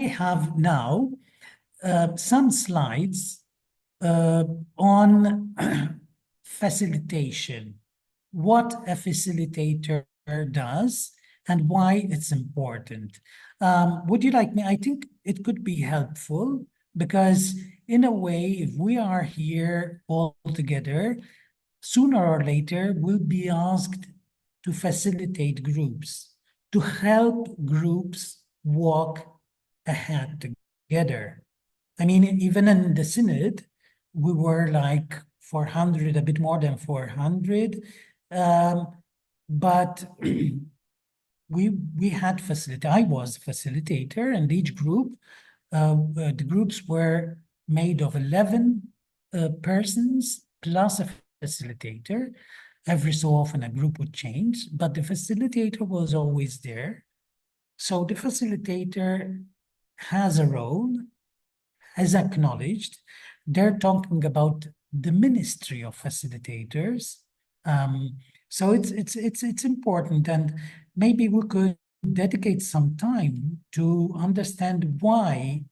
have now some slides on facilitation, what a facilitator does and why it's important. Would you like me? I think it could be helpful because in a way, if we are here all together, sooner or later we'll be asked to facilitate groups, to help groups walk ahead together. I mean, even in the Synod, we were like 400, a bit more than 400. But we had I was facilitator, and each group, the groups were made of 11 persons plus a facilitator. Every so often a group would change, but the facilitator was always there. So the facilitator has a role, as acknowledged. They're talking about the ministry of facilitators. So it's important, and maybe we could dedicate some time to understand why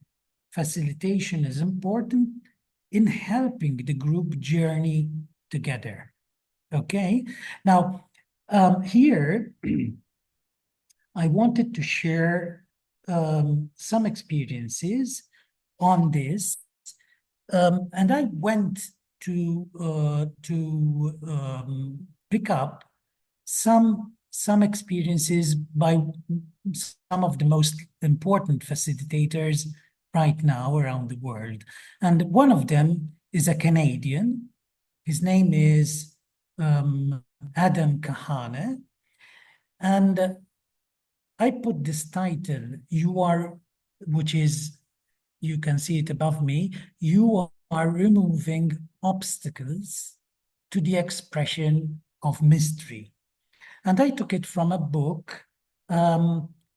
facilitation is important in helping the group journey together. Okay, now here I wanted to share some experiences on this, and I went to pick up some experiences by some of the most important facilitators right now around the world, and one of them is a Canadian. His name is Adam Kahane, and I put this title, which is, you can see it above me, you are removing obstacles to the expression of mystery. And I took it from a book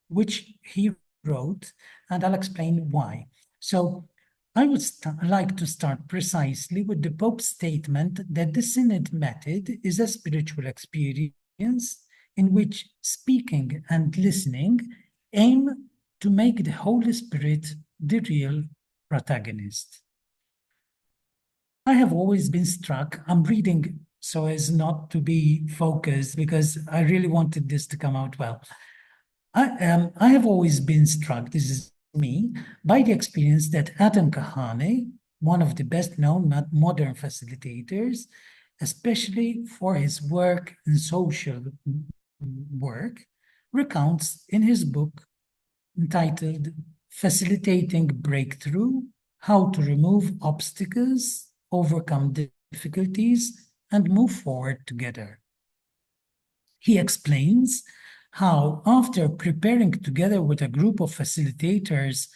which he wrote, and I'll explain why. So I would like to start precisely with the Pope's statement that the Synod method is a spiritual experience in which speaking and listening aim to make the Holy Spirit the real protagonist. I have always been struck, I'm reading so as not to be focused because I really wanted this to come out well. I have always been struck, this is me, by the experience that Adam Kahane, one of the best known modern facilitators, especially for his work in social work, recounts in his book entitled Facilitating Breakthrough: How to Remove Obstacles, Overcome Difficulties, and Move Forward Together. He explains how, after preparing together with a group of facilitators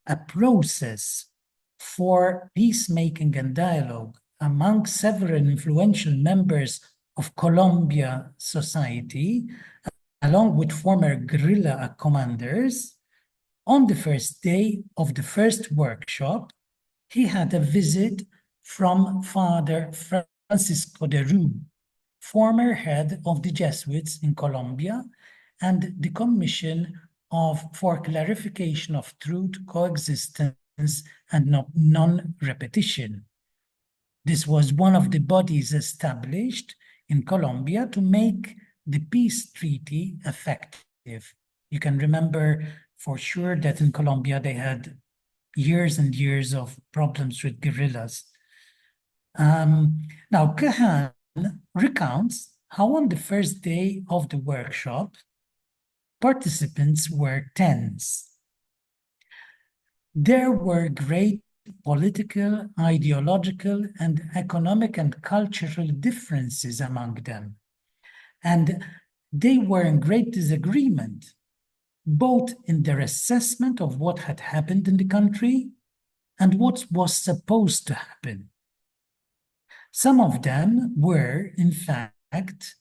a process for peacemaking and dialogue among several influential members of Colombia society, along with former guerrilla commanders, on the first day of the first workshop, he had a visit from Father Francisco de Rue, former head of the Jesuits in Colombia, and the Commission for Clarification of Truth, Coexistence, and Non-Repetition. This was one of the bodies established in Colombia to make the peace treaty effective. You can remember for sure that in Colombia they had years and years of problems with guerrillas. Now, Kahan recounts how on the first day of the workshop, participants were tense. There were great political, ideological, and economic and cultural differences among them. And they were in great disagreement, both in their assessment of what had happened in the country and what was supposed to happen. Some of them were, in fact,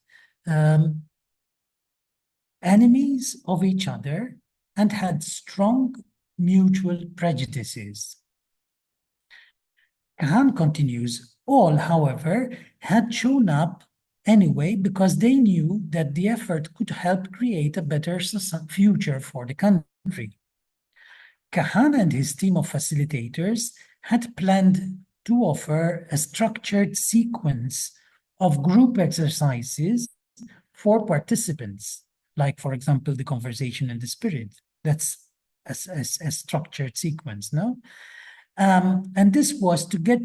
enemies of each other and had strong mutual prejudices. Kahan continues, all, however, had shown up anyway because they knew that the effort could help create a better future for the country. Kahan and his team of facilitators had planned to offer a structured sequence of group exercises for participants, like, for example, the conversation in the spirit. That's a structured sequence, no? And this was to get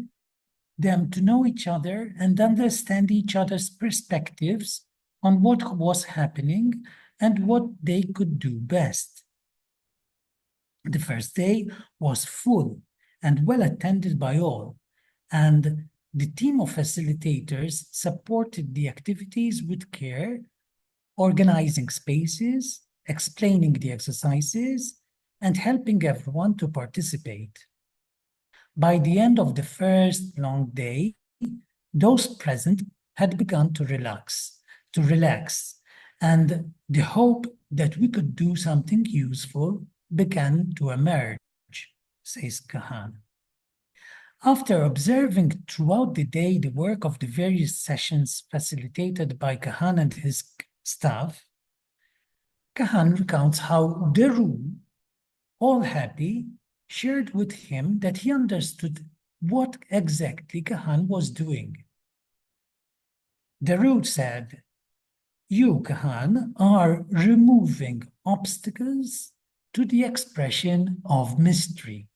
them to know each other and understand each other's perspectives on what was happening and what they could do best. The first day was full and well attended by all, and the team of facilitators supported the activities with care, organizing spaces, explaining the exercises, and helping everyone to participate. By the end of the first long day, those present had begun to relax, and the hope that we could do something useful began to emerge, says Kahan. After observing throughout the day the work of the various sessions facilitated by Kahan and his staff, Kahan recounts how Deru, all happy, shared with him that he understood what exactly Kahan was doing. Deru said, "You, Kahan, are removing obstacles to the expression of mystery."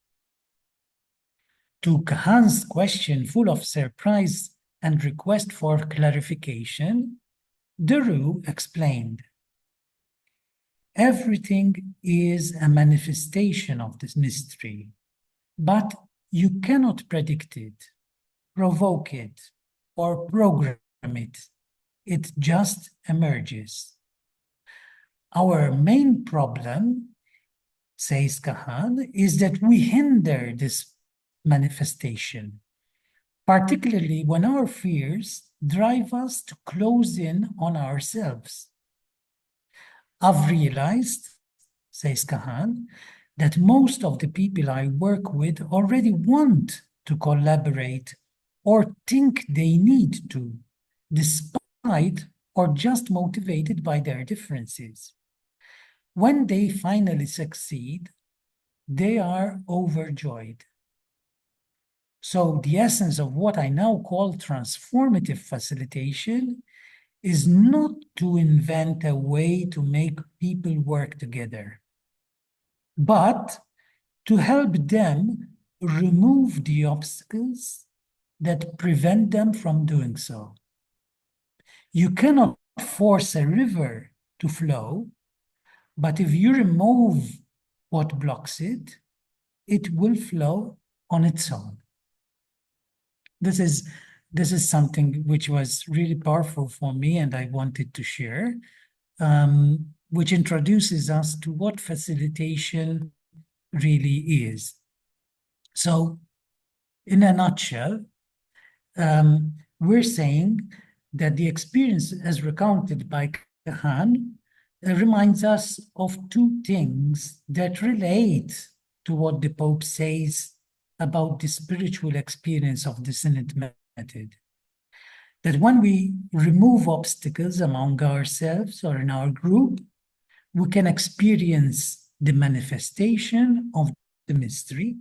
To Kahan's question, full of surprise and request for clarification, Deru explained, "Everything is a manifestation of this mystery, but you cannot predict it, provoke it, or program it. It just emerges. Our main problem," says Kahan, "is that we hinder this manifestation, particularly when our fears drive us to close in on ourselves. I've realized," says Kahan, "that most of the people I work with already want to collaborate or think they need to, despite or just motivated by their differences. When they finally succeed, they are overjoyed. So the essence of what I now call transformative facilitation is not to invent a way to make people work together, but to help them remove the obstacles that prevent them from doing so. You cannot force a river to flow, but if you remove what blocks it, it will flow on its own." This is something which was really powerful for me, and I wanted to share, which introduces us to what facilitation really is. So, in a nutshell, we're saying that the experience as recounted by Kahan reminds us of two things that relate to what the Pope says about the spiritual experience of the Synod method. That when we remove obstacles among ourselves or in our group, we can experience the manifestation of the mystery.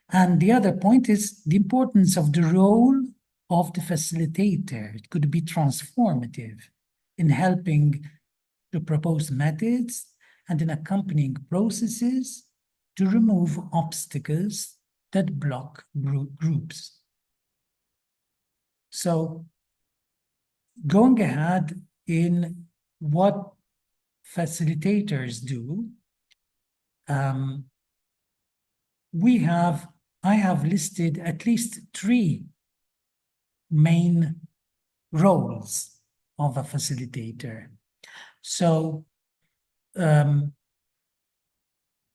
And the other point is the importance of the role of the facilitator. It could be transformative in helping to propose methods and in accompanying processes to remove obstacles that block groups. So, going ahead in what facilitators do, I have listed at least 3 main roles of a facilitator. So,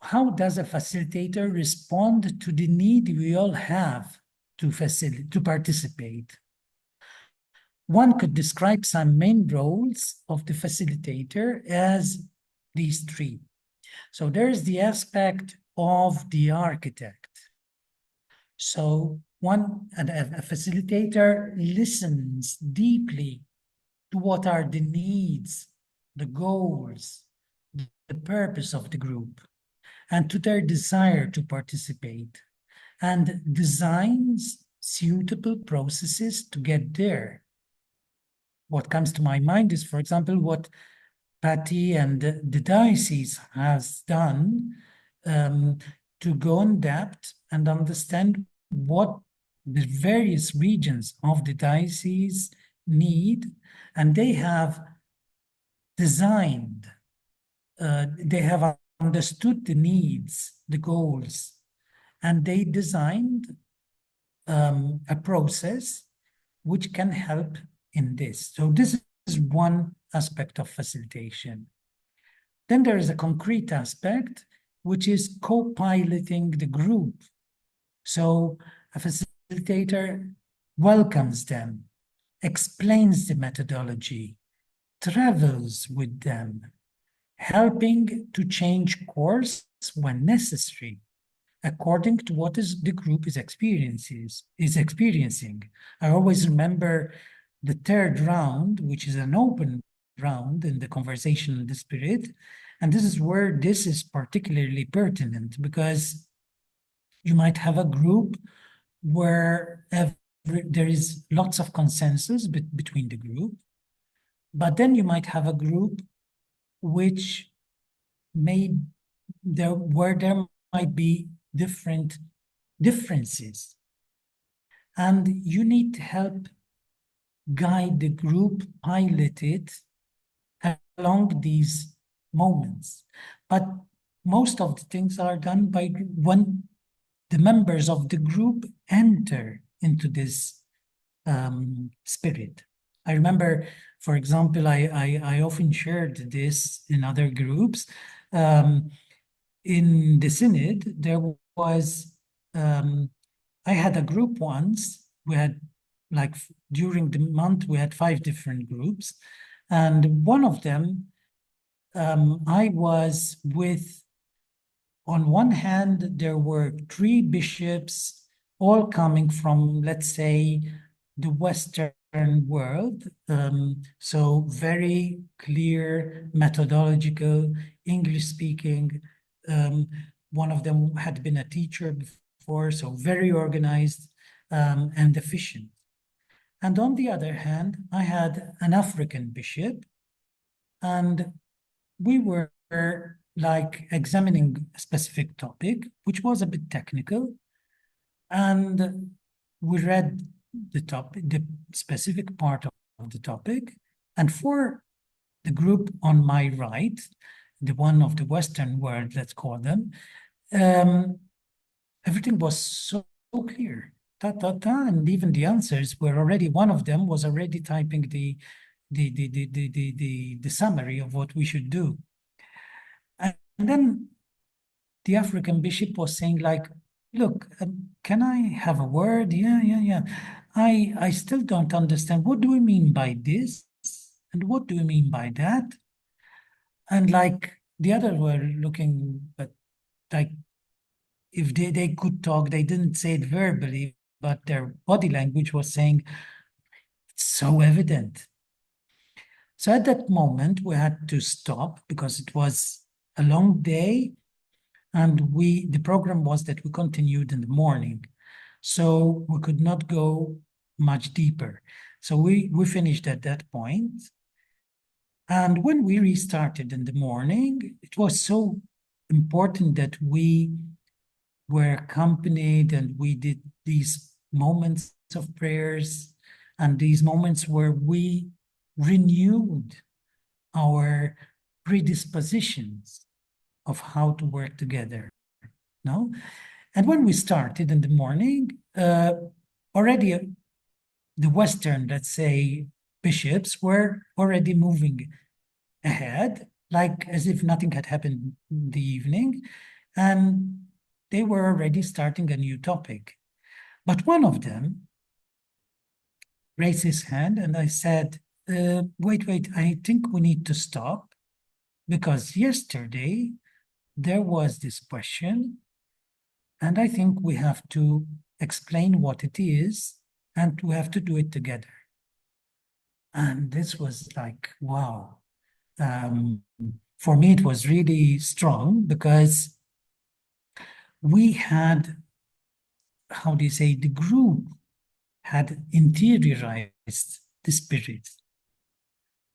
how does a facilitator respond to the need we all have to participate? One could describe some main roles of the facilitator as these 3. So there's the aspect of the architect. So a facilitator listens deeply to what are the needs, the goals, the purpose of the group, and to their desire to participate, and designs suitable processes to get there. What comes to my mind is, for example, what Patty and the diocese has done to go in depth and understand what the various regions of the diocese need, and they have designed, they have understood the needs, the goals, and they designed a process which can help in this. So this is one aspect of facilitation. Then there is a concrete aspect, which is co-piloting the group. So a facilitator welcomes them, explains the methodology, travels with them, helping to change course when necessary, according to what the group is experiencing. I always remember the third round, which is an open round in the conversation in the spirit. And this is where this is particularly pertinent, because you might have a group where there is lots of consensus between the group, but then you might have a group which where there might be differences, and you need to help guide the group, pilot it along these moments. But most of the things are done by when the members of the group enter into this spirit. I remember, for example, I often shared this in other groups. In the synod, there was, I had a group once. We had, like, during the month, we had 5 different groups. And one of them, I was with, on one hand, there were 3 bishops, all coming from, let's say, the Western world. So very clear, methodological, English speaking. One of them had been a teacher before, so very organized and efficient. And on the other hand, I had an African bishop, and we were like examining a specific topic, which was a bit technical. And we read the specific part of the topic. And for the group on my right, the one of the Western world, let's call them, everything was so clear. And even the answers were already, one of them was already typing the summary of what we should do. And then the African bishop was saying, like, look, can I have a word? Yeah. I still don't understand. What do we mean by this? And what do we mean by that? And like the others were looking, but like if they could talk, they didn't say it verbally, but their body language was saying, it's so evident. So at that moment, we had to stop because it was a long day. And the program was that we continued in the morning. So we could not go much deeper. So we finished at that point. And when we restarted in the morning, it was so important that we were accompanied and we did these moments of prayers and these moments where we renewed our predispositions of how to work together. No? And when we started in the morning, already the Western, let's say, bishops were already moving ahead, like as if nothing had happened in the evening, and they were already starting a new topic. But one of them raised his hand, and I said, wait, I think we need to stop, because yesterday there was this question, and I think we have to explain what it is, and we have to do it together. And this was like, wow. For me, it was really strong because we had, how do you say, the group had interiorized the spirit,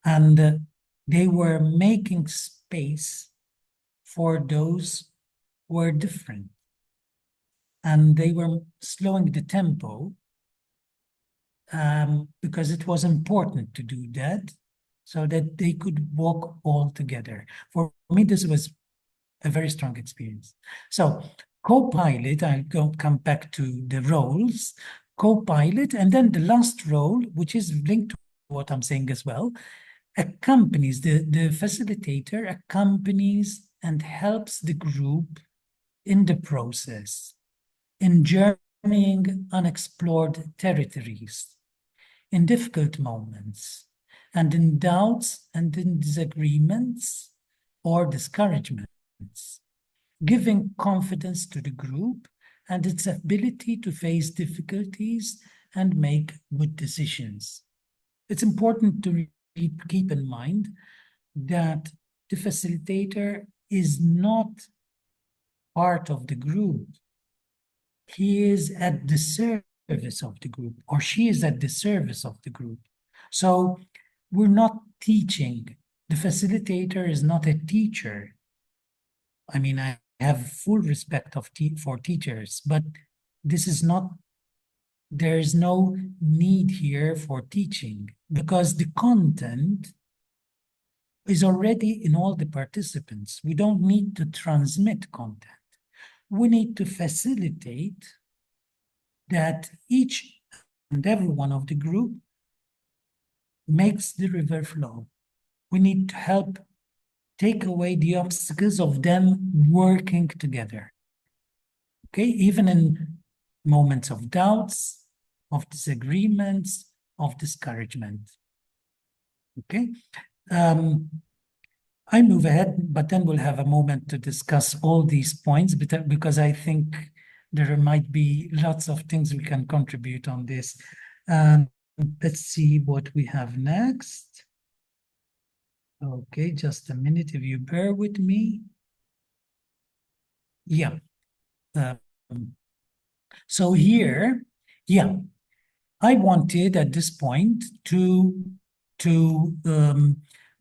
and they were making space for those who were different, and they were slowing the tempo because it was important to do that so that they could walk all together. For me, this was a very strong experience. So co-pilot, come back to the roles, co-pilot, and then the last role, which is linked to what I'm saying as well, accompanies, the facilitator accompanies and helps the group in the process, in journeying unexplored territories, in difficult moments, and in doubts and in disagreements or discouragements, giving confidence to the group and its ability to face difficulties and make good decisions. It's important to keep in mind that the facilitator is not part of the group. He is at the service of the group, or she is at the service of the group. So we're not teaching. The facilitator is not a teacher. I mean, I have full respect for teachers, but this is not, there is no need here for teaching because the content is already in all the participants. We don't need to transmit content. We need to facilitate that each and every one of the group makes the river flow. We need to help take away the obstacles of them working together. Okay, even in moments of doubts, of disagreements, of discouragement. Okay, I move ahead, but then we'll have a moment to discuss all these points because I think there might be lots of things we can contribute on this. Let's see what we have next. Okay, just a minute if you bear with me. Yeah. So here, yeah, I wanted at this point to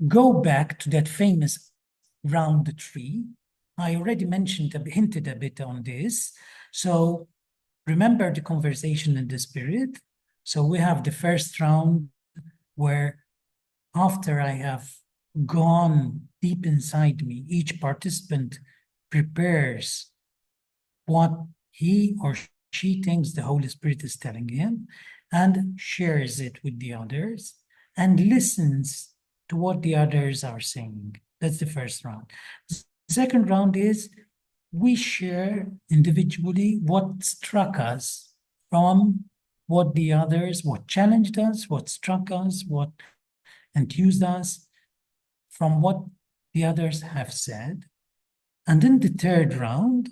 go back to that famous round tree. I already hinted a bit on this. So remember the conversation in the spirit. So we have the first round where after I have gone deep inside me, each participant prepares what he or she thinks the Holy Spirit is telling him and shares it with the others and listens to what the others are saying. That's the first round. The second round is we share individually what struck us from what the others, what challenged us, what struck us, what enthused us, from what the others have said. And in the third round,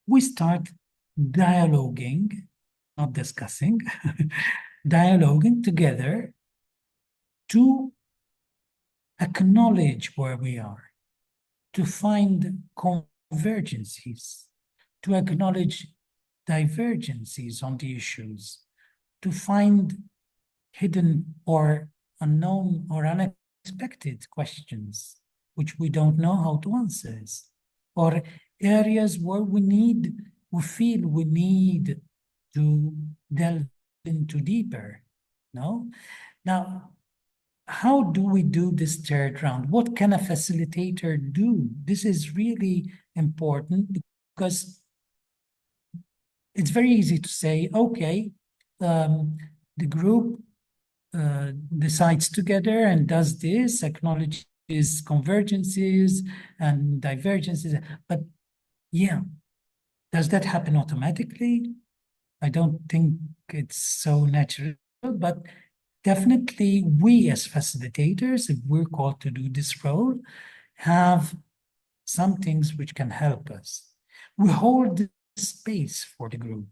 we start dialoguing, not discussing, dialoguing together to acknowledge where we are, to find convergencies, to acknowledge divergencies on the issues, to find hidden or unknown or unexpected questions which we don't know how to answer, or areas where we feel we need to delve into deeper. No? Now, how do we do this third round? What can a facilitator do? This is really important because it's very easy to say, okay, the group decides together and does this, acknowledges convergences and divergences. But yeah, does that happen automatically? I don't think it's so natural, but definitely we as facilitators, if we're called to do this role, have some things which can help us. We hold the space for the group.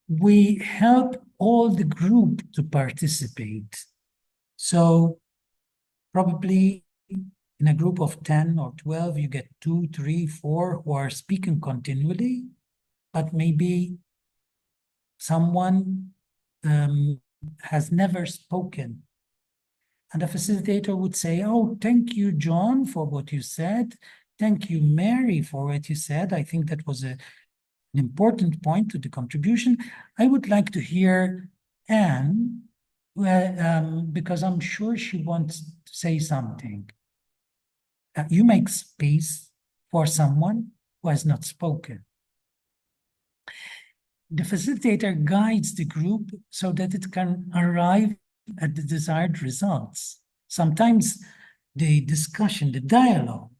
We help all the group to participate. So probably in a group of 10 or 12, you get 2, 3, 4 who are speaking continually, but maybe someone has never spoken. And a facilitator would say, oh, thank you, John, for what you said. Thank you, Mary, for what you said. I think that was an important point to the contribution. I would like to hear Anne, because I'm sure she wants to say something. You make space for someone who has not spoken. The facilitator guides the group so that it can arrive at the desired results. Sometimes the discussion, the dialogue,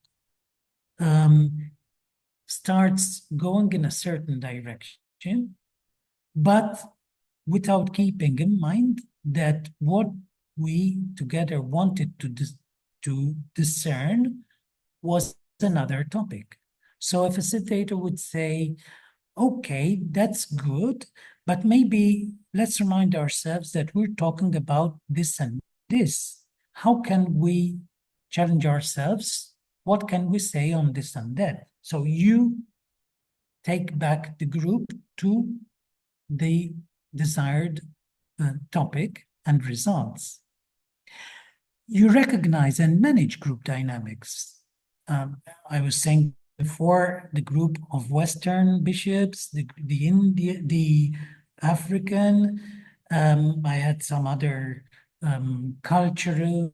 starts going in a certain direction, but without keeping in mind that what we together wanted to discern was another topic. So a facilitator would say, okay, that's good, but maybe let's remind ourselves that we're talking about this and this. How can we challenge ourselves? What can we say on this and that? So you take back the group to the desired topic and results. You recognize and manage group dynamics. I was saying before, the group of Western bishops, the African. I had some other cultural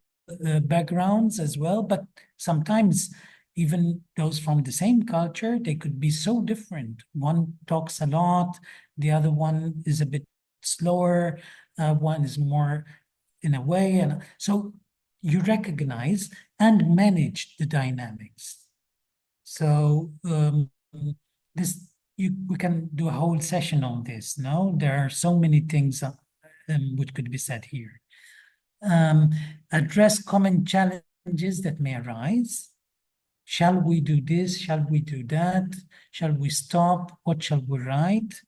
backgrounds as well, but sometimes even those from the same culture, they could be so different. One talks a lot, the other one is a bit slower, one is more in a way, and so you recognize and manage the dynamics. So we can do a whole session on this. No, there are so many things which could be said here. Address common challenges that may arise. Shall we do this? Shall we do that? Shall we stop? What shall we write?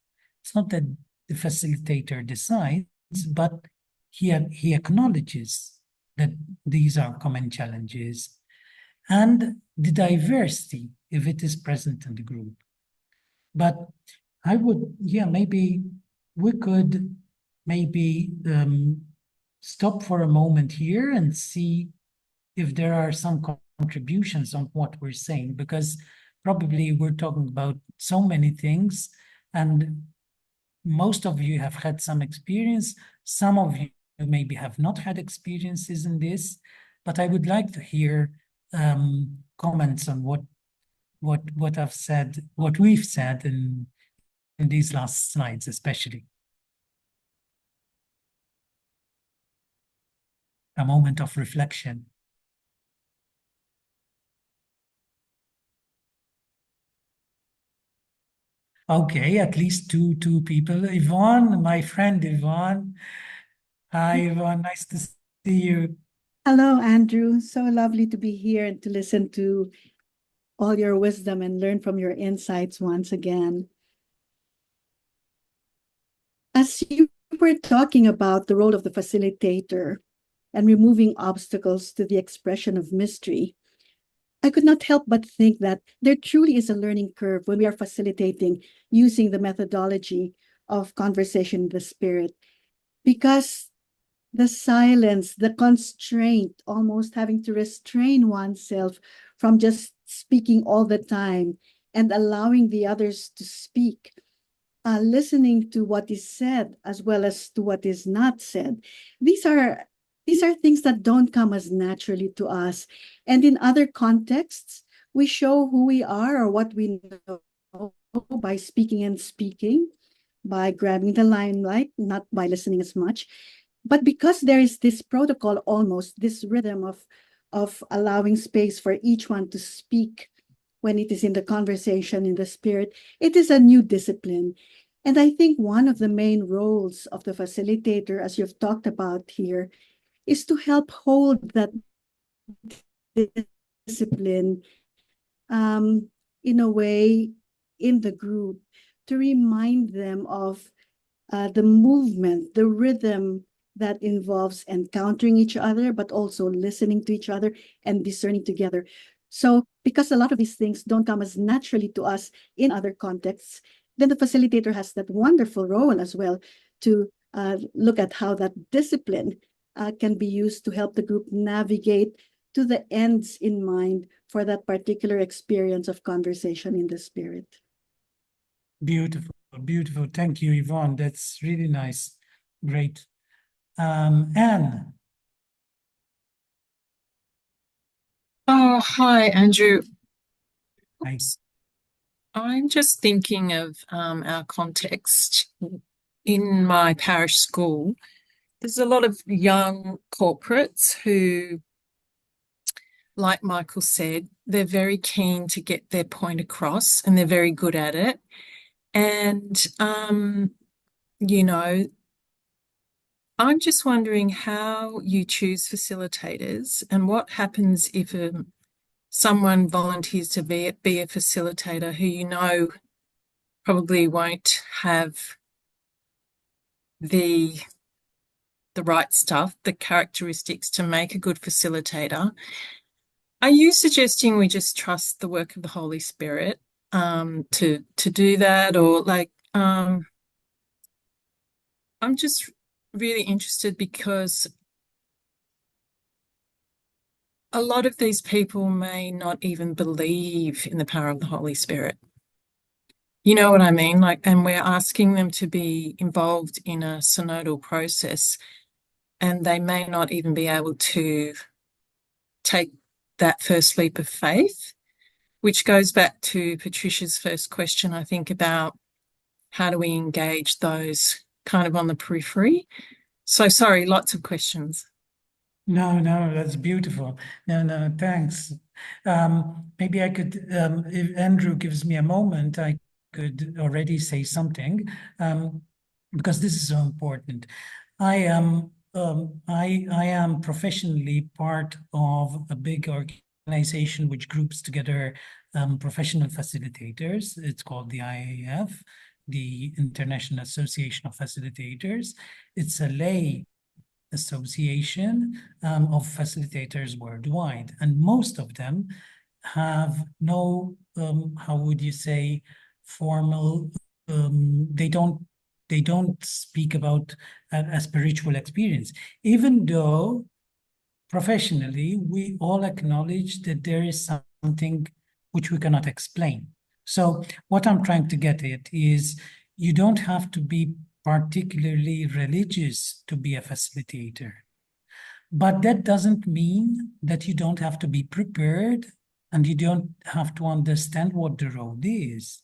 It's not that the facilitator decides, but he acknowledges that these are common challenges and the diversity if it is present in the group. But I would, maybe we could stop for a moment here and see if there are some contributions on what we're saying, because probably we're talking about so many things and most of you have had some experience. Some of you maybe have not had experiences in this, but I would like to hear comments on what I've said, what we've said in these last slides, especially. A moment of reflection. Okay, at least two people. Yvonne, my friend Yvonne. Hi, Yvonne. Nice to see you. Hello, Andrew. So lovely to be here and to listen to all your wisdom and learn from your insights once again. As you were talking about the role of the facilitator and removing obstacles to the expression of mystery, I could not help but think that there truly is a learning curve when we are facilitating using the methodology of conversation in the spirit, because the silence, the constraint, almost having to restrain oneself from just speaking all the time and allowing the others to speak, listening to what is said as well as to what is not said. These are things that don't come as naturally to us. And in other contexts, we show who we are or what we know by speaking and speaking, by grabbing the limelight, not by listening as much. But because there is this protocol, almost this rhythm of allowing space for each one to speak when it is in the conversation in the spirit, it is a new discipline. And I think one of the main roles of the facilitator, as you've talked about here, is to help hold that discipline in a way in the group, to remind them of the movement, the rhythm that involves encountering each other, but also listening to each other and discerning together. So, because a lot of these things don't come as naturally to us in other contexts, then the facilitator has that wonderful role as well to look at how that discipline can be used to help the group navigate to the ends in mind for that particular experience of conversation in the spirit. Beautiful, beautiful. Thank you, Yvonne. That's really nice. Great. Anne. Oh, hi, Andrew. Hi. I'm just thinking of our context in my parish school. There's a lot of young corporates who, like Michael said, they're very keen to get their point across and they're very good at it. And, you know, I'm just wondering how you choose facilitators and what happens if someone volunteers to be a facilitator who you know probably won't have the right stuff, the characteristics to make a good facilitator. Are you suggesting we just trust the work of the Holy Spirit to do that, or I'm just really interested because a lot of these people may not even believe in the power of the Holy Spirit. You know what I mean? And we're asking them to be involved in a synodal process, and they may not even be able to take that first leap of faith, which goes back to Patricia's first question, I think, about how do we engage those kind of on the periphery. So sorry, lots of questions. No, that's beautiful. No, thanks. Maybe I could, if Andrew gives me a moment, I could already say something, because this is so important. I am professionally part of a big organization which groups together professional facilitators. It's called the IAF, the International Association of Facilitators. It's a lay association of facilitators worldwide, and most of them have no, how would you say, formal. They don't speak about a spiritual experience, even though professionally we all acknowledge that there is something which we cannot explain. So what I'm trying to get at is you don't have to be particularly religious to be a facilitator. But that doesn't mean that you don't have to be prepared and you don't have to understand what the road is.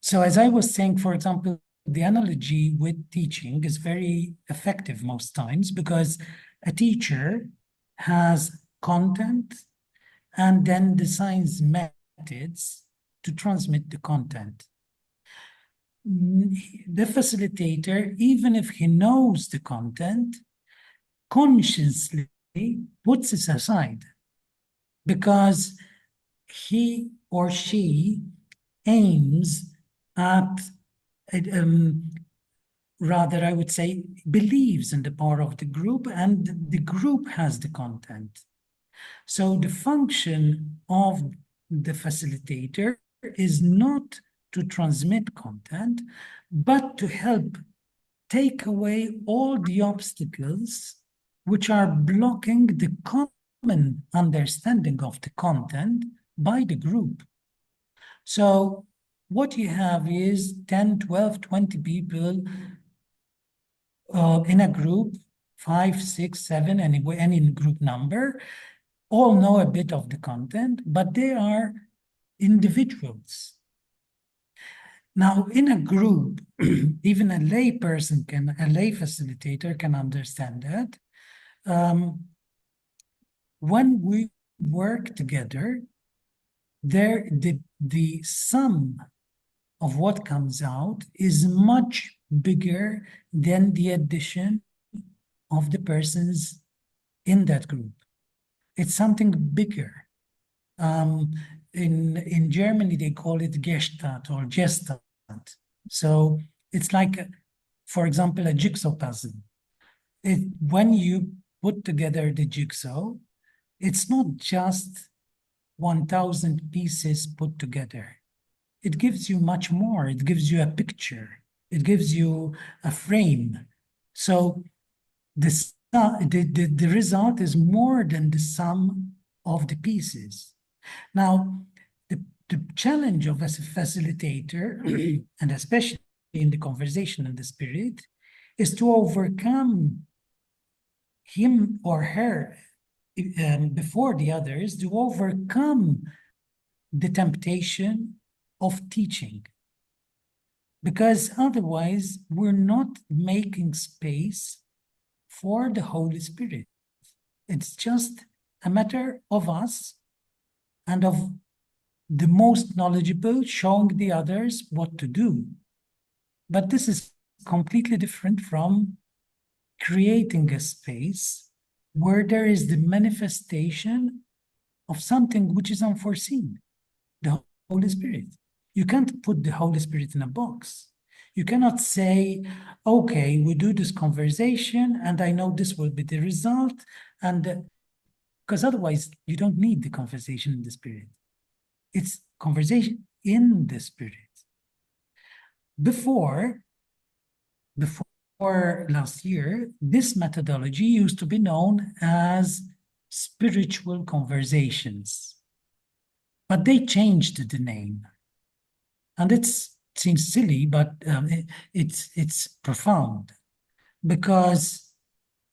So as I was saying, for example, the analogy with teaching is very effective most times because a teacher has content and then designs methods to transmit the content. The facilitator, even if he knows the content, consciously puts it aside because he or she aims at, rather, I would say, believes in the power of the group, and the group has the content. So the function of the facilitator is not to transmit content, but to help take away all the obstacles which are blocking the common understanding of the content by the group. So what you have is 10, 12, 20 people in a group, 5, 6, 7, anyway, any group number, all know a bit of the content, but they are individuals. Now, in a group, even a lay facilitator can understand that. When we work together, the sum of what comes out is much bigger than the addition of the persons in that group. It's something bigger. In Germany, they call it Gestalt or Gestalt. So it's like, for example, a jigsaw puzzle. when you put together the jigsaw, it's not just 1,000 pieces put together. It gives you much more. It gives you a picture. It gives you a frame. So the result is more than the sum of the pieces. Now, the challenge of as a facilitator, and especially in the conversation and the spirit, is to overcome him or her before the others, to overcome the temptation of teaching. Because otherwise, we're not making space for the Holy Spirit. It's just a matter of us and of the most knowledgeable showing the others what to do. But this is completely different from creating a space where there is the manifestation of something which is unforeseen, the Holy Spirit. You can't put the Holy Spirit in a box. You cannot say, okay, we do this conversation and I know this will be the result, and because otherwise you don't need the conversation in the Spirit. It's conversation in the Spirit. Before last year, this methodology used to be known as spiritual conversations. But they changed the name. And it seems silly, but it's profound, because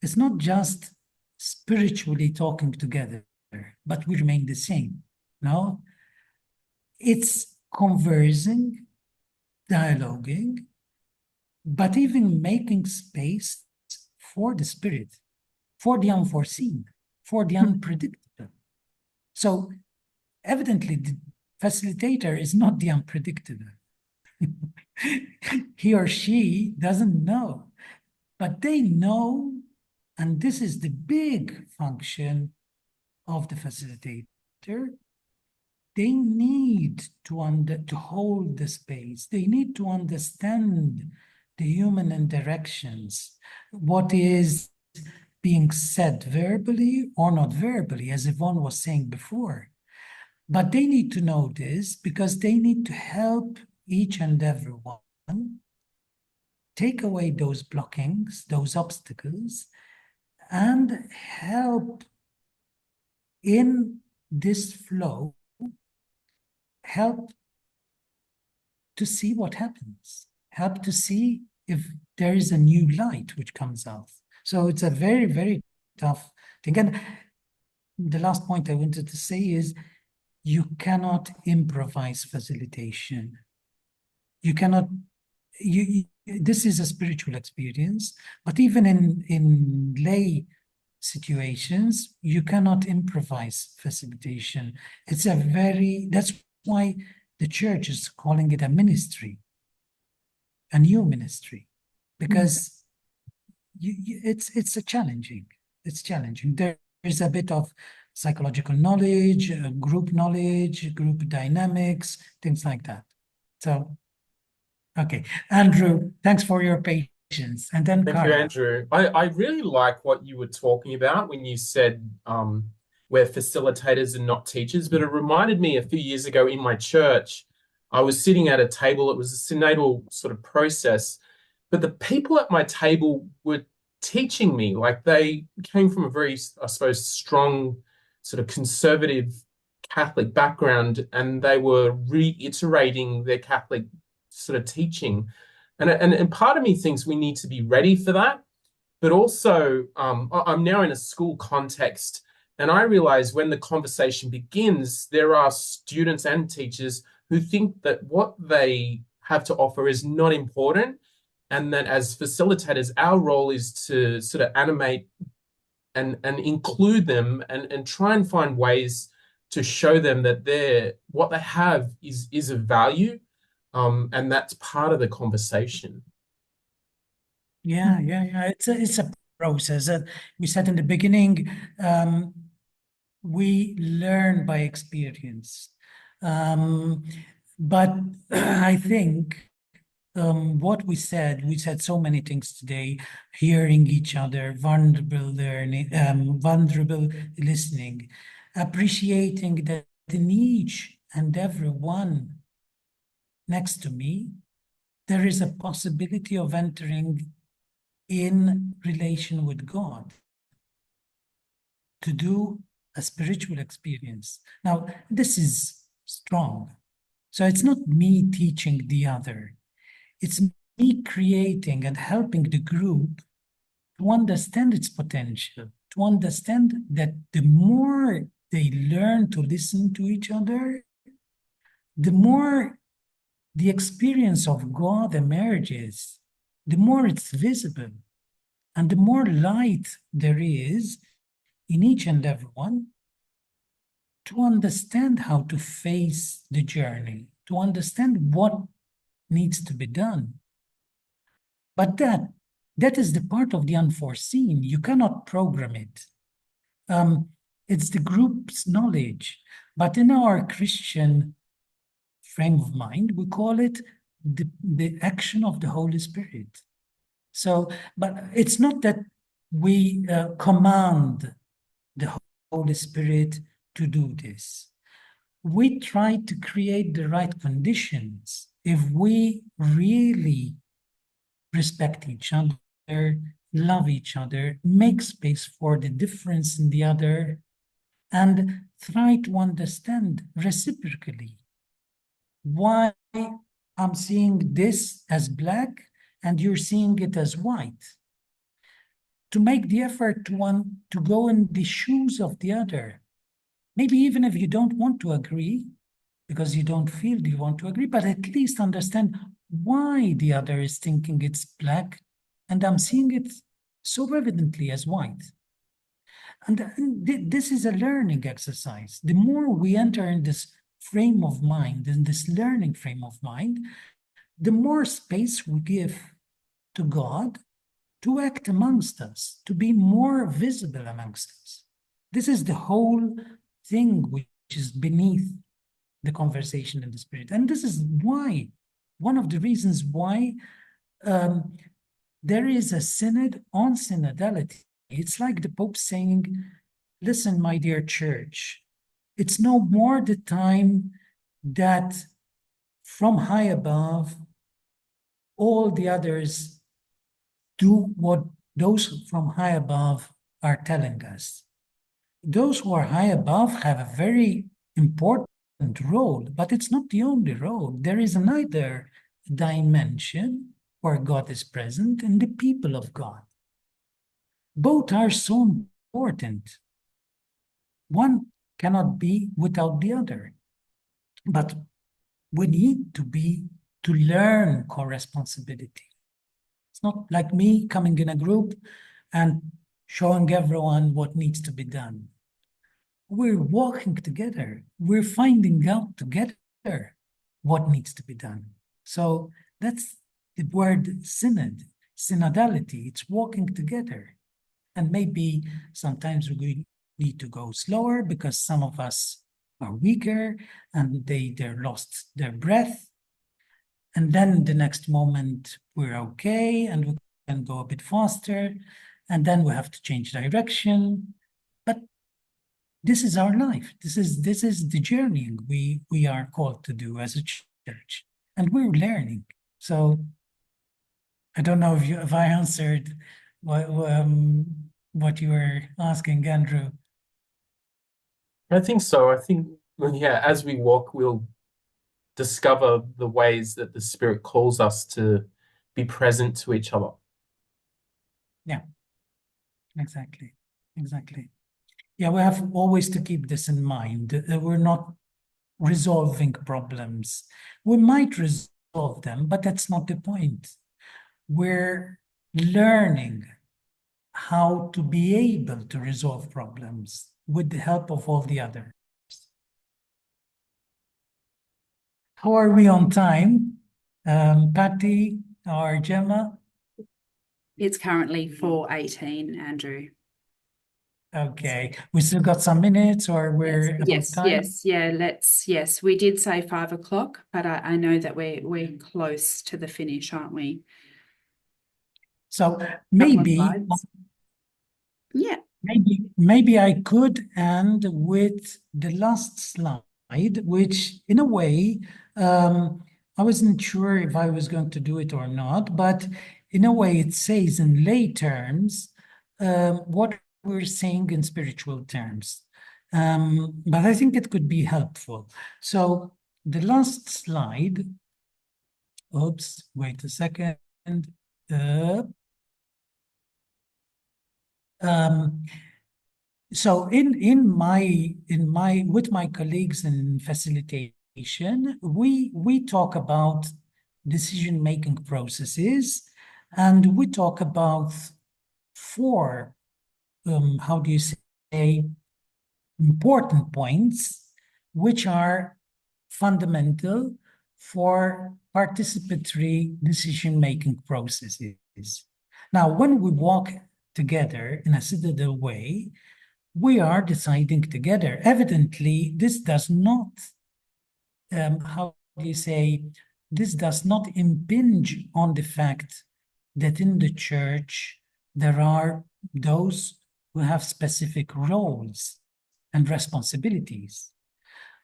it's not just spiritually talking together, but we remain the same. No? It's conversing, dialoguing, but even making space for the Spirit, for the unforeseen, for the unpredictable. So evidently, the facilitator is not the unpredictable. He or she doesn't know, but they know, and this is the big function of the facilitator. They need to hold the space. They need to understand the human interactions, what is being said verbally or not verbally, as Yvonne was saying before. But they need to know this because they need to help each and every one take away those blockings, those obstacles, and help in this flow, help to see what happens, help to see if there is a new light which comes out. So it's a very, very tough thing. And the last point I wanted to say is you cannot improvise facilitation. You cannot, this is a spiritual experience, but even in lay situations, you cannot improvise facilitation. It's a that's why the church is calling it a ministry, a new ministry, because it's challenging. It's challenging. There's a bit of psychological knowledge, group dynamics, things like that. So, okay, Andrew, thanks for your patience. And then Thank you, Andrew. I really like what you were talking about when you said we're facilitators and not teachers, but it reminded me a few years ago in my church, I was sitting at a table. It was a synodal sort of process, but the people at my table were teaching me, like they came from a very, I suppose, strong sort of conservative Catholic background, and they were reiterating their Catholic sort of teaching. And part of me thinks we need to be ready for that. But also, I'm now in a school context, and I realize when the conversation begins, there are students and teachers who think that what they have to offer is not important, and that as facilitators, our role is to sort of animate and include them and try and find ways to show them that what they have is of value. And that's part of the conversation. Yeah. It's a process. We said in the beginning, we learn by experience. But I think what we said so many things today, hearing each other, vulnerable learning, vulnerable listening, appreciating that in each and every one next to me, there is a possibility of entering in relation with God, to do a spiritual experience. Now, this is strong. So it's not me teaching the other. It's me creating and helping the group to understand its potential, to understand that the more they learn to listen to each other, the more the experience of God emerges, the more it's visible, and the more light there is in each and every one to understand how to face the journey, to understand what needs to be done. But that is the part of the unforeseen. You cannot program it. It's the group's knowledge. But in our Christian frame of mind, we call it the action of the Holy Spirit. So, but it's not that we command the Holy Spirit to do this. We try to create the right conditions. If we really respect each other, love each other, make space for the difference in the other, and try to understand reciprocally why I'm seeing this as black and you're seeing it as white. To make the effort to go in the shoes of the other. Maybe even if you don't want to agree, because you don't feel you want to agree, but at least understand why the other is thinking it's black and I'm seeing it so evidently as white. And this is a learning exercise. The more we enter in this frame of mind, in this learning frame of mind, the more space we give to God to act amongst us, to be more visible amongst us. This is the whole thing which is beneath the conversation in the Spirit. And this is why, one of the reasons why there is a synod on synodality. It's like the Pope saying, listen, my dear church, it's no more the time that from high above, all the others do what those from high above are telling us. Those who are high above have a very important role, but it's not the only role. There is another dimension where God is present in the people of God. Both are so important. One cannot be without the other. But we need to learn co-responsibility. It's not like me coming in a group and showing everyone what needs to be done. We're walking together. We're finding out together what needs to be done. So that's the word synod, synodality. It's walking together. And maybe sometimes we need to go slower because some of us are weaker and they're lost their breath. And then the next moment we're okay and we can go a bit faster. And then we have to change direction. But this is our life. This is the journey we are called to do as a church. And we're learning. So I don't know if I answered what you were asking, Andrew. I think so. I think, well, yeah, as we walk, we'll discover the ways that the Spirit calls us to be present to each other. Yeah, exactly. Yeah, we have always to keep this in mind. We're not resolving problems. We might resolve them, but that's not the point. We're learning how to be able to resolve problems with the help of all the others. How are we on time? Patty or Gemma? It's currently 4:18, Andrew. Okay, we still got some minutes, or we're above Yes, time? yes. We did say 5 o'clock, but I know that we're close to the finish, aren't we? So Couple of maybe, slides. Yeah. maybe I could end with the last slide, which in a way, I wasn't sure if I was going to do it or not, but in a way it says in lay terms what we're saying in spiritual terms. But I think it could be helpful. So the last slide, oops, wait a second. So with my colleagues in facilitation, we talk about decision-making processes, and we talk about four, how do you say, important points, which are fundamental for participatory decision-making processes. Now, when we walk together in a synodal way, we are deciding together. Evidently, this does not, how do you say, this does not impinge on the fact that in the church there are those who have specific roles and responsibilities.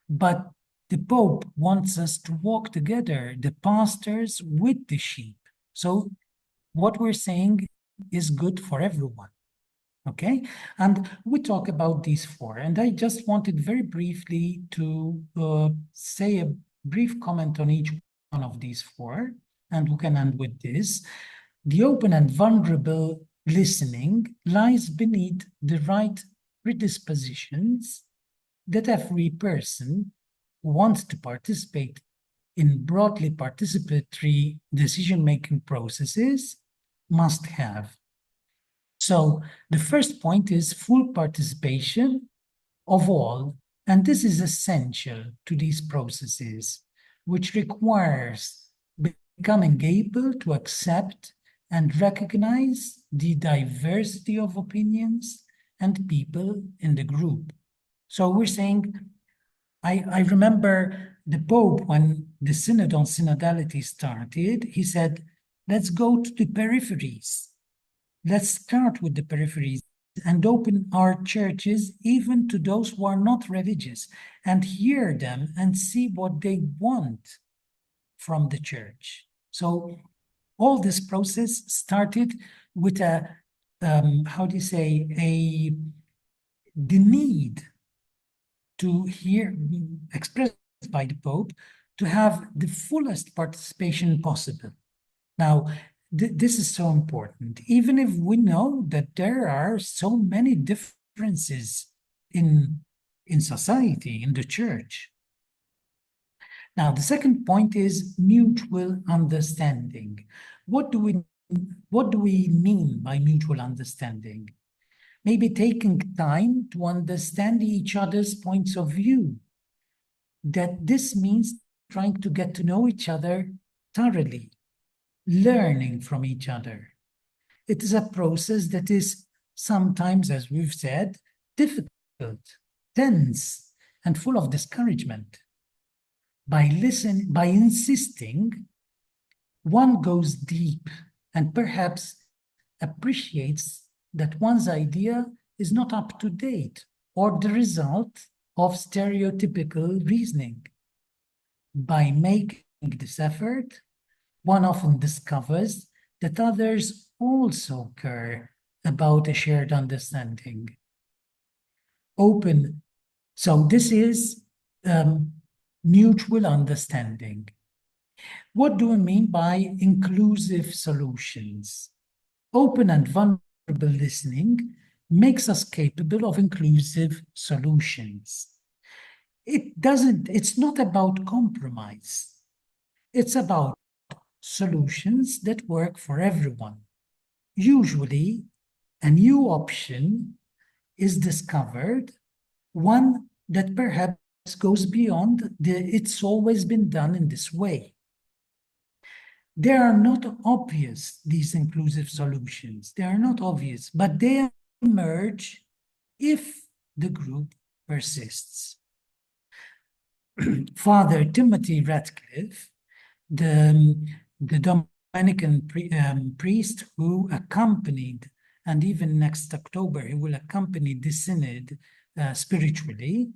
But the Pope wants us to walk together, the pastors with the sheep. So what we're saying is good for everyone. Okay, and we talk about these four, and I just wanted very briefly to say a brief comment on each one of these four, and we can end with this. The open and vulnerable listening lies beneath the right predispositions that every person who wants to participate in broadly participatory decision-making processes must have. So the first point is full participation of all, and this is essential to these processes, which requires becoming able to accept and recognize the diversity of opinions and people in the group. So we're saying, I remember the Pope, when the Synod on Synodality started, he said, let's go to the peripheries. Let's start with the peripheries and open our churches even to those who are not religious, and hear them and see what they want from the church. So all this process started with a, how do you say, the need to hear, expressed by the Pope, to have the fullest participation possible. Now, this is so important, even if we know that there are so many differences in society, in the church. Now, the second point is mutual understanding. What do we mean by mutual understanding? Maybe taking time to understand each other's points of view. That this means trying to get to know each other thoroughly, learning from each other. It is a process that is sometimes, as we've said, difficult, tense, and full of discouragement. By insisting, one goes deep and perhaps appreciates that one's idea is not up to date or the result of stereotypical reasoning. By making this effort, one often discovers that others also care about a shared understanding. Open. So this is mutual understanding. What do we mean by inclusive solutions? Open and vulnerable listening makes us capable of inclusive solutions. It's not about compromise. It's about solutions that work for everyone. Usually, a new option is discovered, one that perhaps goes beyond it's always been done in this way. They are not obvious, these inclusive solutions. They are not obvious, but they emerge if the group persists. Father Timothy Ratcliffe, the Dominican priest who accompanied, and even next October, he will accompany the synod spiritually.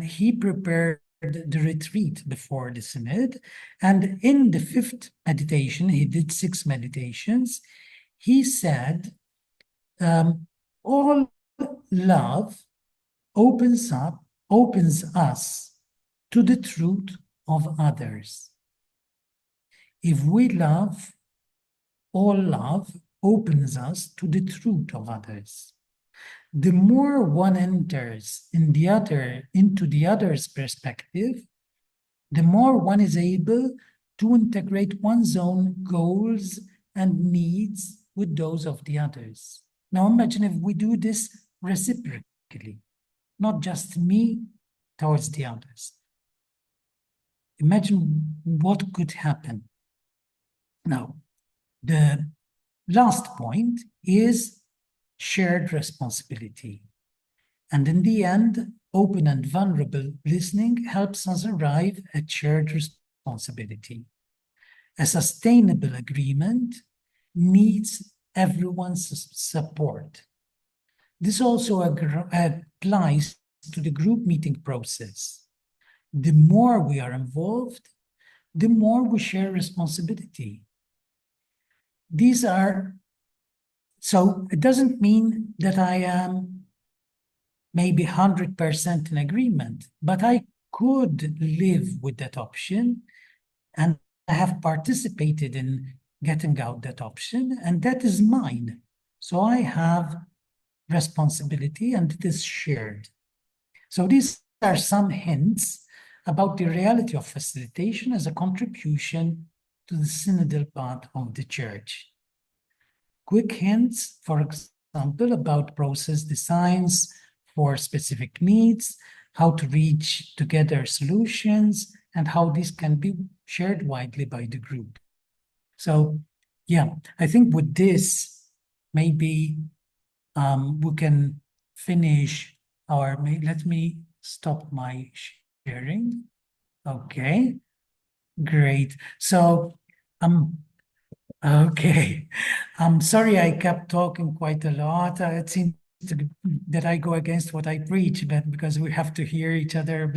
He prepared the retreat before the synod, and in the fifth meditation, he did 6 meditations. He said, all love opens us to the truth of others. If we love, all love opens us to the truth of others. The more one enters into the other's perspective, the more one is able to integrate one's own goals and needs with those of the others. Now imagine if we do this reciprocally, not just me towards the others. Imagine what could happen. Now, the last point is shared responsibility. And in the end, open and vulnerable listening helps us arrive at shared responsibility. A sustainable agreement needs everyone's support. This also applies to the group meeting process. The more we are involved, the more we share responsibility. So it doesn't mean that I am maybe 100% in agreement, but I could live with that option, and I have participated in getting out that option, and that is mine. So I have responsibility, and it is shared. So these are some hints about the reality of facilitation as a contribution to the synodal path of the Church. Quick hints, for example, about process designs for specific needs, how to reach together solutions, and how these can be shared widely by the group. So, yeah, I think with this, maybe we can finish let me stop my sharing. Okay, great. So, okay. I'm sorry I kept talking quite a lot. It seems that I go against what I preach, but because we have to hear each other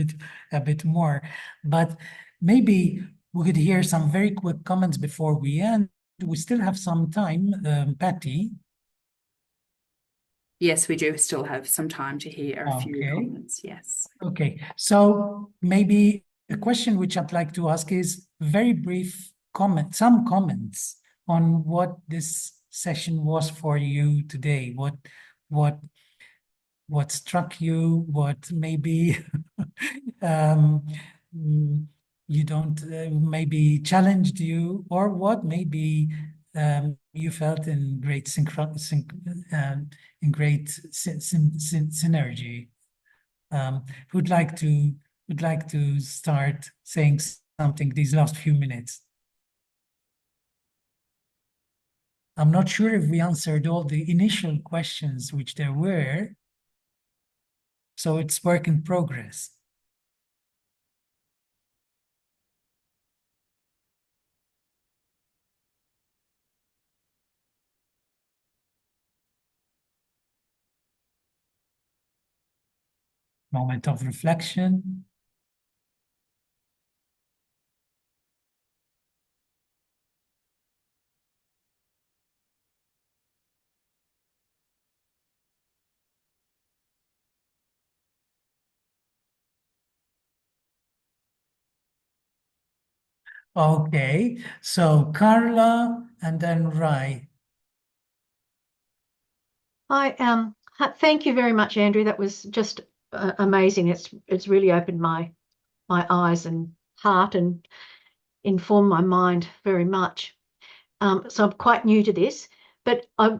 a bit more. But maybe we could hear some very quick comments before we end. We still have some time, Patty. Yes, we do still have some time to hear a few Okay. comments. Yes. Okay. So maybe a question which I'd like to ask is very brief some comments on what this session was for you today. What struck you? What maybe you don't maybe challenged you, or what maybe you felt in great synergy. Would like to start saying something these last few minutes? I'm not sure if we answered all the initial questions which there were, so it's work in progress. Moment of reflection. Okay, so Carla and then Rai. Thank you very much, Andrew. That was just amazing. It's really opened my eyes and heart and informed my mind very much. So I'm quite new to this, but I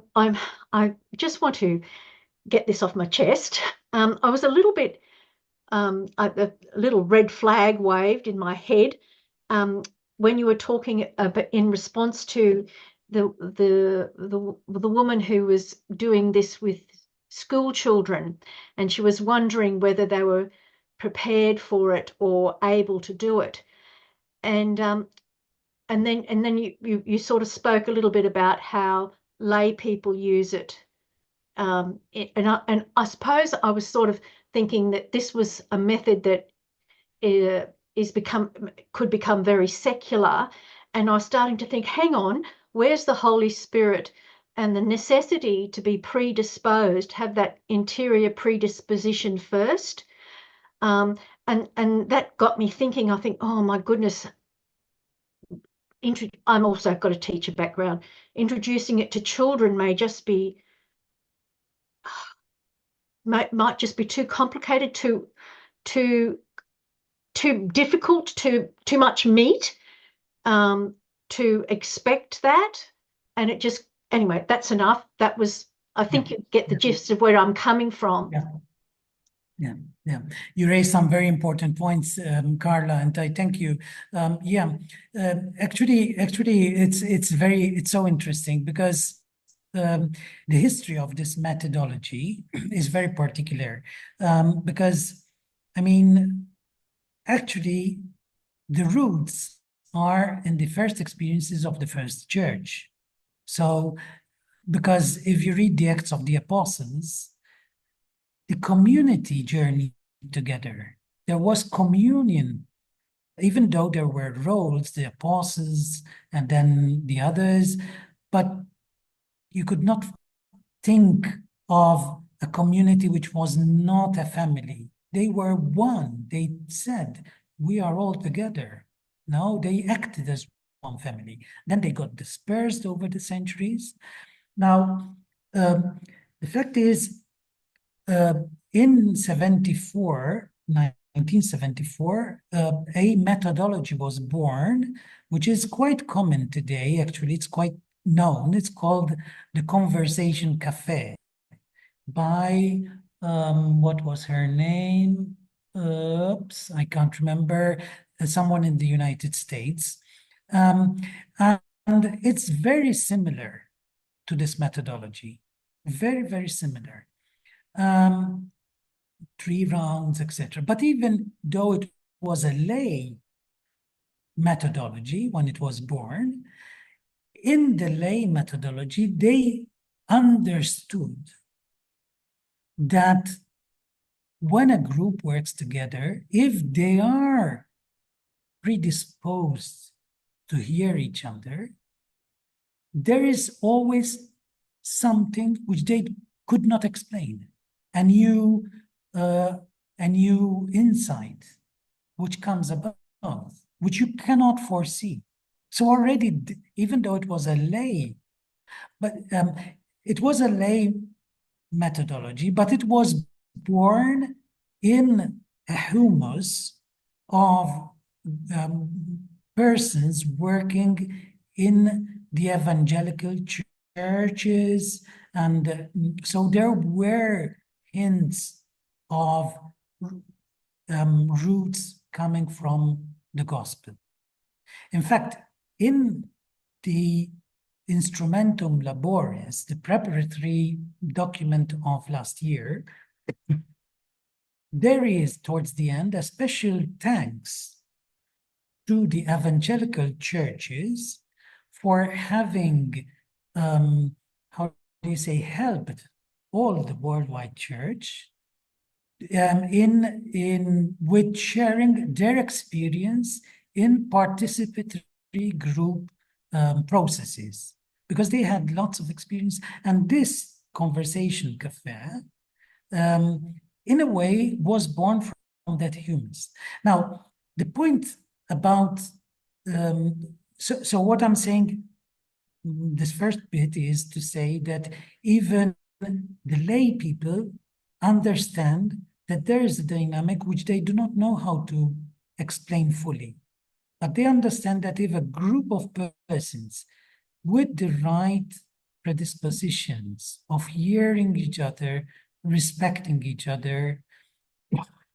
just want to get this off my chest. I was a little bit a little red flag waved in my head when you were talking in response to the woman who was doing this with school children, and she was wondering whether they were prepared for it or able to do it. And then you sort of spoke a little bit about how lay people use it. And I suppose I was sort of thinking that this was a method that could become very secular. And I was starting to think, hang on, where's the Holy Spirit and the necessity to be predisposed, have that interior predisposition first? And that got me thinking. I think, oh my goodness, I'm also got a teacher background. Introducing it to children might just be too complicated, too difficult, too much meat to expect that. And it just, anyway, that's enough. That was, I think you get the gist of where I'm coming from. Yeah. You raised some very important points, Carla, and I thank you. Actually, it's so interesting because the history of this methodology is very particular, because, I mean, actually, the roots are in the first experiences of the first church. So, because if you read the Acts of the Apostles, the community journeyed together. There was communion, even though there were roles, the apostles and then the others, but you could not think of a community which was not a family. They were one. They said, we are all together. No, they acted as one family. Then they got dispersed over the centuries. Now, the fact is, in 1974, a methodology was born, which is quite common today. Actually, it's quite known. It's called the Conversation Cafe by, what was her name? Oops, I can't remember. Someone in the United States. And it's very similar to this methodology. Very, very similar. 3 rounds, etc. But even though it was a lay methodology when it was born, in the lay methodology, they understood that when a group works together, if they are predisposed to hear each other, there is always something which they could not explain. A new insight which comes about, which you cannot foresee. So already, even though it was a lay, but it was a lay methodology, but it was born in a humus of persons working in the evangelical churches, and so there were hints of roots coming from the gospel. In fact, in the Instrumentum Laboris, the preparatory document of last year, there is, towards the end, a special thanks to the evangelical churches for having, how do you say, helped all the worldwide church with sharing their experience in participatory group processes, because they had lots of experience. And this Conversation Cafe, in a way, was born from that humus. Now, the point about, so what I'm saying, this first bit is to say that even the lay people understand that there is a dynamic which they do not know how to explain fully. But they understand that if a group of persons with the right predispositions of hearing each other, respecting each other,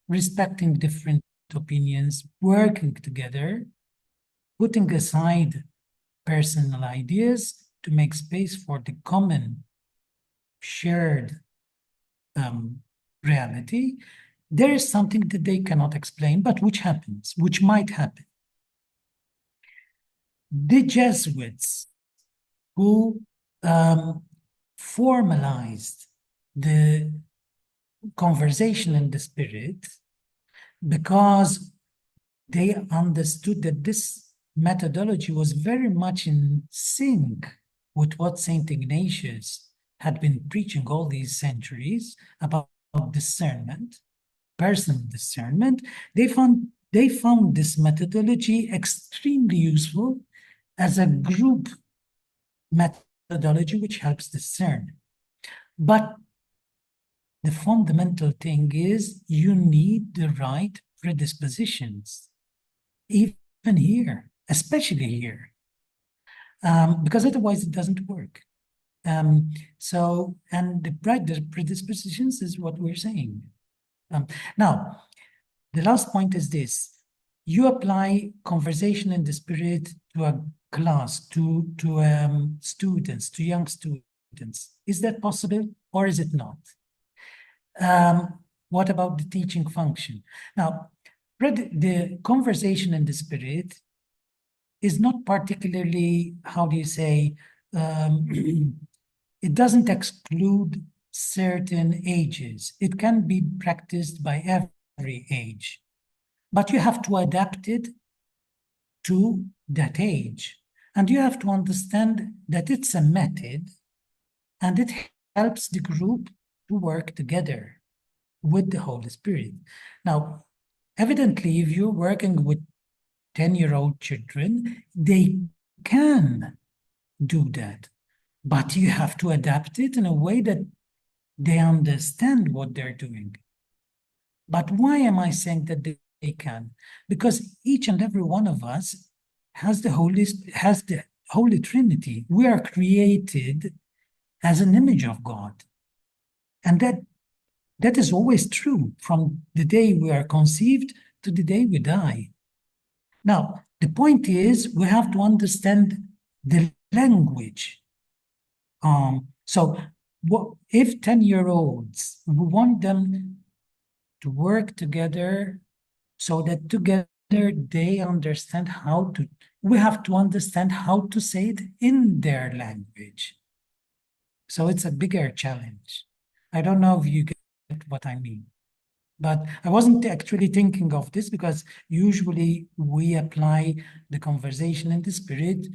respecting different opinions, working together, putting aside personal ideas to make space for the common shared reality, there is something that they cannot explain, but which happens, which might happen. The Jesuits who formalized the conversation in the spirit because they understood that this methodology was very much in sync with what Saint Ignatius had been preaching all these centuries about discernment, personal discernment. They found this methodology extremely useful as a group methodology which helps discern. But the fundamental thing is you need the right predispositions, even here, especially here, because otherwise it doesn't work. And the right predispositions is what we're saying. Now, the last point is this. You apply conversation in the spirit to a class, to students, to young students. Is that possible or is it not? What about the teaching function? Now, the conversation in the spirit is not particularly, how do you say, it doesn't exclude certain ages. It can be practiced by every age, but you have to adapt it to that age. And you have to understand that it's a method and it helps the group to work together with the Holy Spirit. Now, evidently, if you're working with 10-year-old children, they can do that, but you have to adapt it in a way that they understand what they're doing. But why am I saying that they can? Because each and every one of us has the Holy Trinity. We are created as an image of God. And that is always true from the day we are conceived to the day we die. Now, the point is we have to understand the language. So if 10-year-olds, we want them to work together so that together they understand we have to understand how to say it in their language. So it's a bigger challenge. I don't know if you get what I mean. But I wasn't actually thinking of this because usually we apply the conversation in the spirit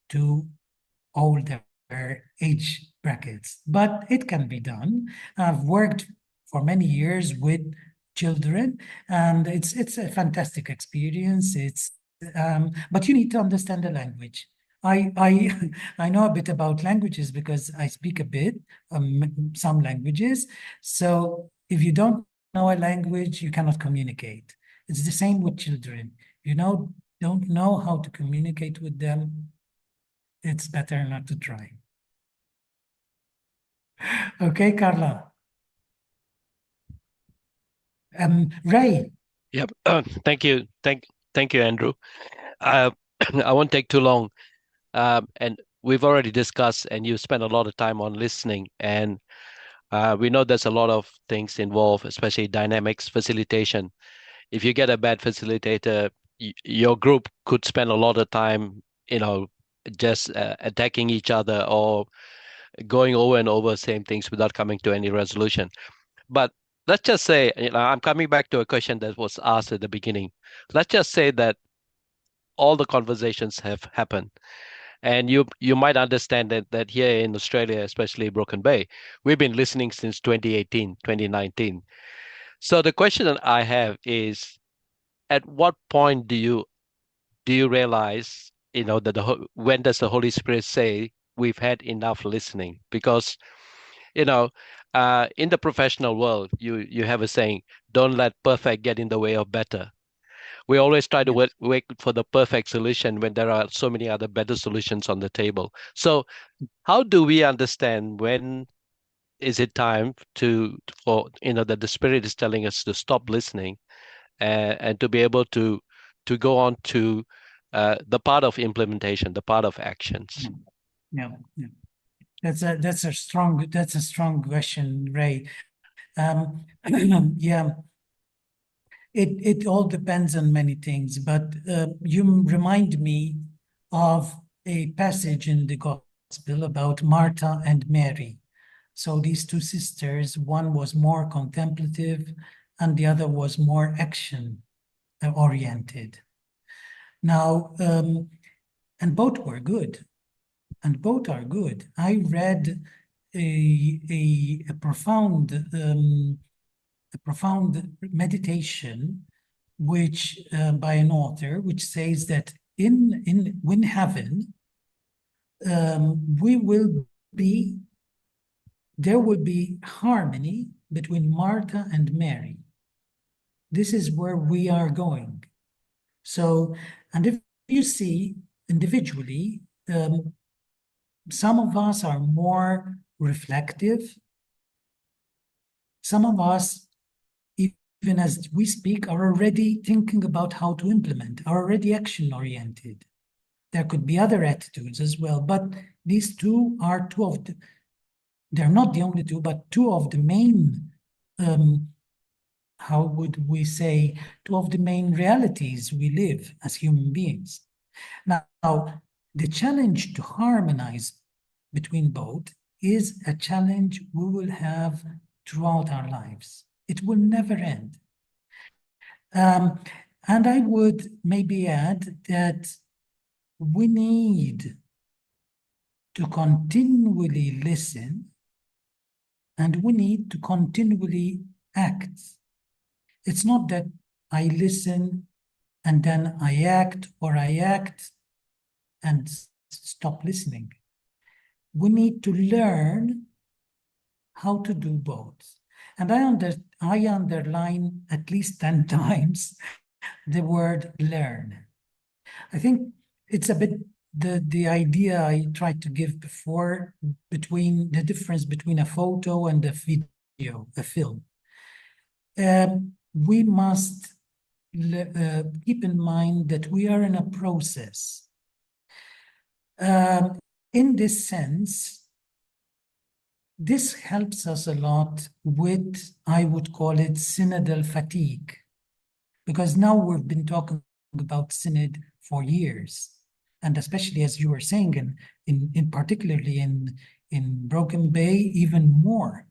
to older age brackets, but it can be done. I've worked for many years with children, and it's a fantastic experience. But you need to understand the language. I know a bit about languages because I speak a bit, some languages. So if you don't know a language, you cannot communicate. It's the same with children. Don't know how to communicate with them, it's better not to try. Okay, Carla. Ray. Yep. Thank you. Thank you, Andrew. I won't take too long. And we've already discussed, and you spent a lot of time on listening. And we know there's a lot of things involved, especially dynamics, facilitation. If you get a bad facilitator, your group could spend a lot of time, just attacking each other or going over and over same things without coming to any resolution. But let's just say, I'm coming back to a question that was asked at the beginning. Let's just say that all the conversations have happened. And you might understand that here in Australia, especially Broken Bay, we've been listening since 2018, 2019. So the question that I have is, at what point do you realize, that when does the Holy Spirit say we've had enough listening? Because, in the professional world, you have a saying, don't let perfect get in the way of better. We always try to wait for the perfect solution when there are so many other better solutions on the table. So how do we understand when is it time that the Spirit is telling us to stop listening and to be able to go on to the part of implementation, the part of actions? Yeah. That's a strong question, Ray. Yeah, it all depends on many things, but you remind me of a passage in the gospel about Martha and Mary. So these two sisters, one was more contemplative and the other was more action oriented. Now, and both were good, and both are good. I read a profound meditation which by an author, which says that in heaven there will be harmony between Martha and Mary. This is where we are going. So, and if you see individually, some of us are more reflective. Some of us, even as we speak, are already thinking about how to implement, are already action-oriented. There could be other attitudes as well, but these two are they're not the only two, but two of the main, how would we say, two of the main realities we live as human beings. Now, the challenge to harmonize between both is a challenge we will have throughout our lives. It will never end. And I would maybe add that we need to continually listen and we need to continually act. It's not that I listen and then I act, or I act and stop listening. We need to learn how to do both. And I underline at least 10 times the word learn. I think it's a bit the idea I tried to give before between the difference between a photo and a video, a film. We must keep in mind that we are in a process. In this sense, this helps us a lot with, I would call it, synodal fatigue, because now we've been talking about synod for years, and especially as you were saying, in particularly in Broken Bay, even more.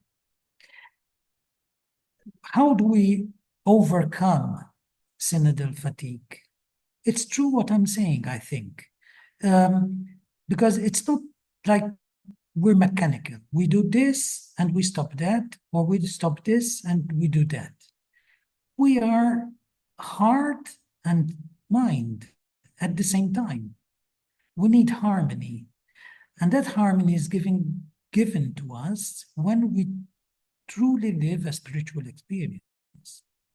How do we overcome synodal fatigue? It's true what I'm saying, I think, because it's not like we're mechanical. We do this and we stop that, or we stop this and we do that. We are heart and mind at the same time. We need harmony. And that harmony is given to us when we truly live a spiritual experience.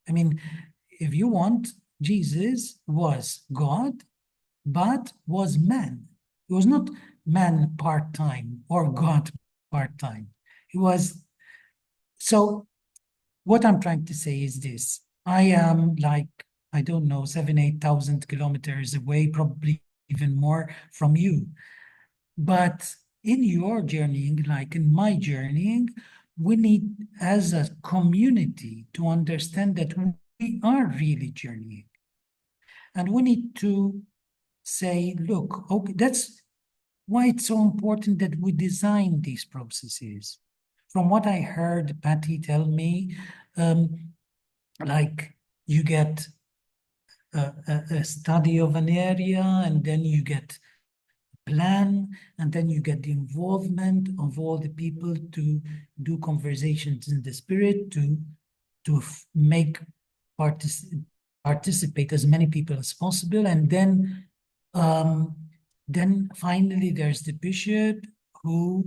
I mean, if you want, Jesus was God, but was man. He was not man part-time or God part-time. He was. So what I'm trying to say is this. I am like, I don't know, 7,000-8,000 kilometers away, probably even more from you. But in your journeying, like in my journeying, we need as a community to understand that we are really journeying. And we need to say, look, okay, that's why it's so important that we design these processes. From what I heard Patty tell me, like you get a study of an area, and then you get a plan, and then you get the involvement of all the people to do conversations in the spirit, to make participate as many people as possible, and then finally there's the bishop who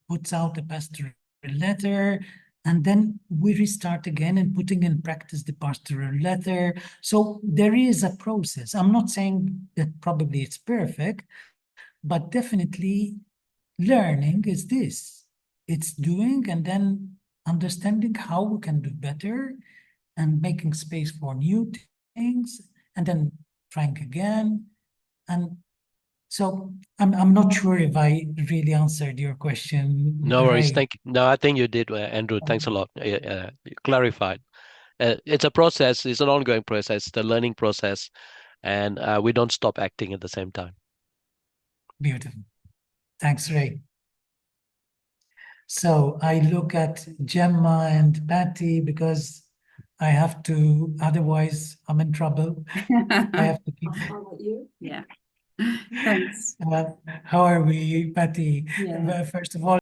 puts out a pastoral letter, and then we restart again and putting in practice the pastoral letter. So there is a process. I'm not saying that probably it's perfect, but definitely learning is this. It's doing and then understanding how we can do better and making space for new things, and then trying again. And So I'm not sure if I really answered your question, No worries. Ray. Thank you. No, I think you did, Andrew. Thanks a lot. You clarified. It's a process. It's an ongoing process. The learning process, and we don't stop acting at the same time. Beautiful. Thanks, Ray. So I look at Gemma and Patty because I have to, otherwise I'm in trouble. I have to keep. Yeah. Thanks. How are we, Patty? Yeah. First of all,